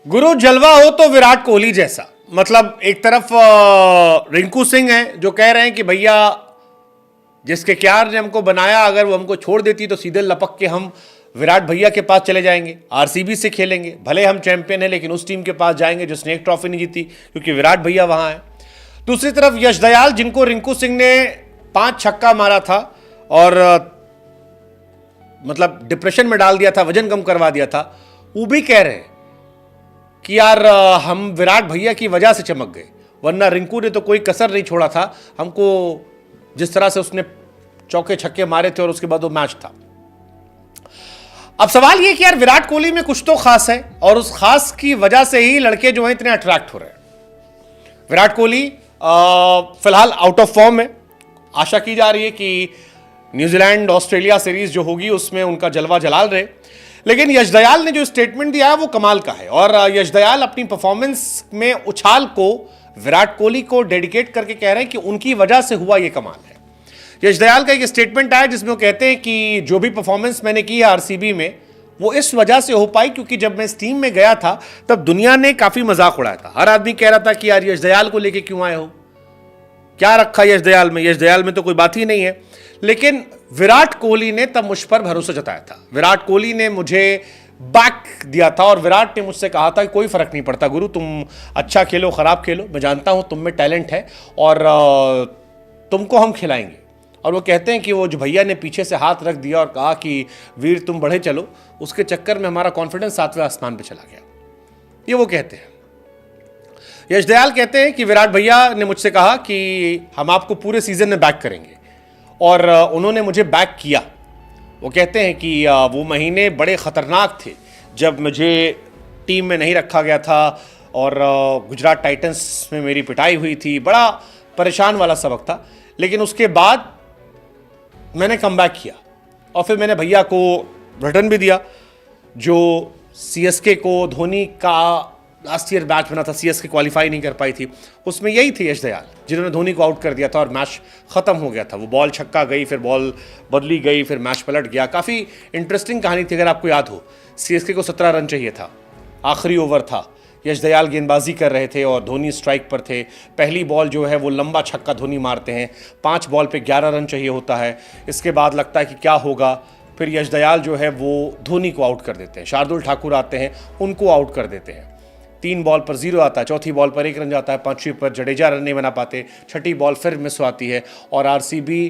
गुरु जलवा हो तो विराट कोहली जैसा। मतलब एक तरफ रिंकू सिंह है जो कह रहे हैं कि भैया जिसके क्यार ने हमको बनाया, अगर वो हमको छोड़ देती तो सीधे लपक के हम विराट भैया के पास चले जाएंगे, आरसीबी से खेलेंगे, भले हम चैंपियन हैं लेकिन उस टीम के पास जाएंगे जिसने एक ट्रॉफी नहीं जीती, क्योंकि विराट भैया वहां है। दूसरी तरफ यश दयाल, जिनको रिंकू सिंह ने 5 छक्का मारा था और मतलब डिप्रेशन में डाल दिया था, वजन कम करवा दिया था, वो भी कह रहे हैं कि यार हम विराट भैया की वजह से चमक गए, वरना रिंकू ने तो कोई कसर नहीं छोड़ा था हमको, जिस तरह से उसने चौके छक्के मारे थे और उसके बाद वो मैच था। अब सवाल ये कि यार विराट कोहली में कुछ तो खास है और उस खास की वजह से ही लड़के जो हैं इतने अट्रैक्ट हो रहे हैं। विराट कोहली फिलहाल आउट ऑफ फॉर्म है। आशा की जा रही है कि न्यूजीलैंड ऑस्ट्रेलिया सीरीज जो होगी उसमें उनका जलवा जलाल रहे, लेकिन यश दयाल ने जो स्टेटमेंट दिया है वो कमाल का है। और यश दयाल अपनी परफॉर्मेंस में उछाल को विराट कोहली को डेडिकेट करके कह रहे हैं कि उनकी वजह से हुआ ये कमाल है। यश दयाल का एक स्टेटमेंट आया जिसमें वो कहते हैं कि जो भी परफॉर्मेंस मैंने की है आरसीबी में वो इस वजह से हो पाई क्योंकि जब मैं इस टीम में गया था तब दुनिया ने काफी मजाक उड़ाया था। हर आदमी कह रहा था कि यार यश दयाल को लेके क्यों आए हो, क्या रखा यश दयाल में, यश दयाल में तो कोई बात ही नहीं है। लेकिन विराट कोहली ने तब मुझ पर भरोसा जताया था, विराट कोहली ने मुझे बैक दिया था और विराट ने मुझसे कहा था कि कोई फर्क नहीं पड़ता गुरु, तुम अच्छा खेलो खराब खेलो, मैं जानता हूं तुम में टैलेंट है और तुमको हम खिलाएंगे। और वो कहते हैं कि वो जो भैया ने पीछे से हाथ रख दिया और कहा कि वीर तुम बढ़े चलो, उसके चक्कर में हमारा कॉन्फिडेंस 7वें आसमान पे चला गया, ये वो कहते हैं। यश दयाल कहते हैं कि विराट भैया ने मुझसे कहा कि हम आपको पूरे सीजन में बैक करेंगे और उन्होंने मुझे बैक किया। वो कहते हैं कि वो महीने बड़े ख़तरनाक थे जब मुझे टीम में नहीं रखा गया था और गुजरात टाइटंस में मेरी पिटाई हुई थी, बड़ा परेशान वाला सबक था, लेकिन उसके बाद मैंने कम बैक किया और फिर मैंने भैया को रिटर्न भी दिया। जो सीएसके को धोनी का लास्ट ईयर मैच बना था, सीएसके क्वालिफाई नहीं कर पाई थी, उसमें यही थे यश दयाल जिन्होंने धोनी को आउट कर दिया था और मैच खत्म हो गया था। वो बॉल छक्का गई, फिर बॉल बदली गई, फिर मैच पलट गया। काफ़ी इंटरेस्टिंग कहानी थी, अगर आपको याद हो। सीएसके को 17 रन चाहिए था, आखिरी ओवर था, यश दयाल गेंदबाजी कर रहे थे और धोनी स्ट्राइक पर थे। पहली बॉल जो है वो लंबा छक्का धोनी मारते हैं, 5 बॉल पे 11 रन चाहिए होता है। इसके बाद लगता है कि क्या होगा, फिर यश दयाल जो है वो धोनी को आउट कर देते हैं, शार्दुल ठाकुर आते हैं उनको आउट कर देते हैं। 3 बॉल पर 0 आता है, चौथी बॉल पर 1 रन जाता है, 5वीं पर जडेजा रन नहीं बना पाते, 6ठी बॉल फिर मिस आती है और आरसीबी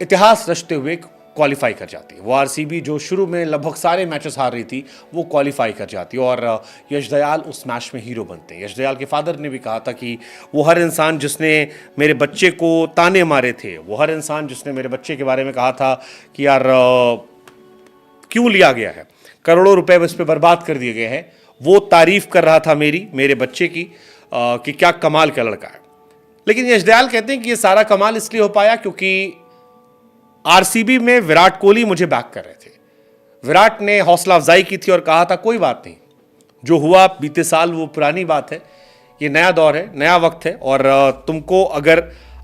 इतिहास रचते हुए क्वालिफाई कर जाती है। वो आरसीबी जो शुरू में लगभग सारे मैचेस हार रही थी वो क्वालिफाई कर जाती है और यश दयाल उस मैच में हीरो बनते हैं। यश दयाल के फादर ने भी कहा था कि वो हर इंसान जिसने मेरे बच्चे को ताने मारे थे, वो हर इंसान जिसने मेरे बच्चे के बारे में कहा था कि यार क्यों लिया गया है, करोड़ों रुपए उस पर बर्बाद कर दिए गए हैं, वो तारीफ कर रहा था मेरे बच्चे की कि क्या कमाल का लड़का है। लेकिन यश दयाल कहते हैं कि ये सारा कमाल इसलिए हो पाया क्योंकि आरसीबी में विराट कोहली मुझे बैक कर रहे थे। विराट ने हौसला अफजाई की थी और कहा था कोई बात नहीं, जो हुआ बीते साल वो पुरानी बात है, ये नया दौर है, नया वक्त है और तुमको अगर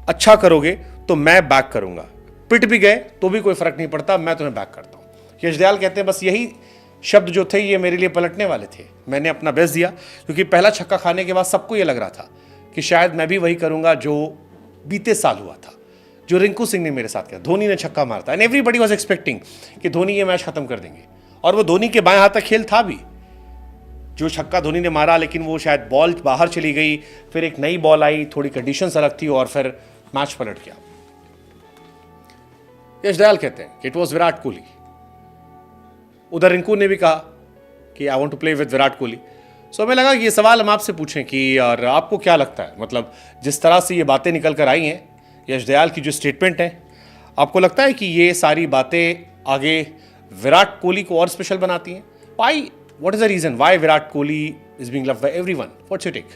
अच्छा करोगे तो मैं बैक करूंगा, पिट भी गए तो भी कोई फर्क नहीं पड़ता, मैं तुम्हें बैक करता हूं। यश दयाल कहते हैं बस यही शब्द जो थे ये मेरे लिए पलटने वाले थे, मैंने अपना बेस्ट दिया क्योंकि पहला छक्का खाने के बाद सबको ये लग रहा था कि शायद मैं भी वही करूंगा जो बीते साल हुआ था, जो रिंकू सिंह ने मेरे साथ किया। धोनी ने छक्का मारा था एंड एवरीबॉडी वाज एक्सपेक्टिंग कि धोनी ये मैच खत्म कर देंगे और वो धोनी के बाएं हाथ का खेल था भी, जो छक्का धोनी ने मारा, लेकिन वो शायद बॉल बाहर चली गई, फिर एक नई बॉल आई, थोड़ी कंडीशंस अलग थी और फिर मैच पलट गया। यश दयाल कहते हैं कि इट वॉज विराट कोहली। उधर रिंकू ने भी कहा कि I want to play with Virat Kohli. So हमें लगा कि ये सवाल हम आपसे पूछें कि यार आपको क्या लगता है, मतलब जिस तरह से ये बातें निकल कर आई हैं, यश दयाल की जो स्टेटमेंट है, आपको लगता है कि ये सारी बातें आगे विराट कोहली को और स्पेशल बनाती हैं? What is the reason why Virat Kohli is being loved by everyone? What's your take?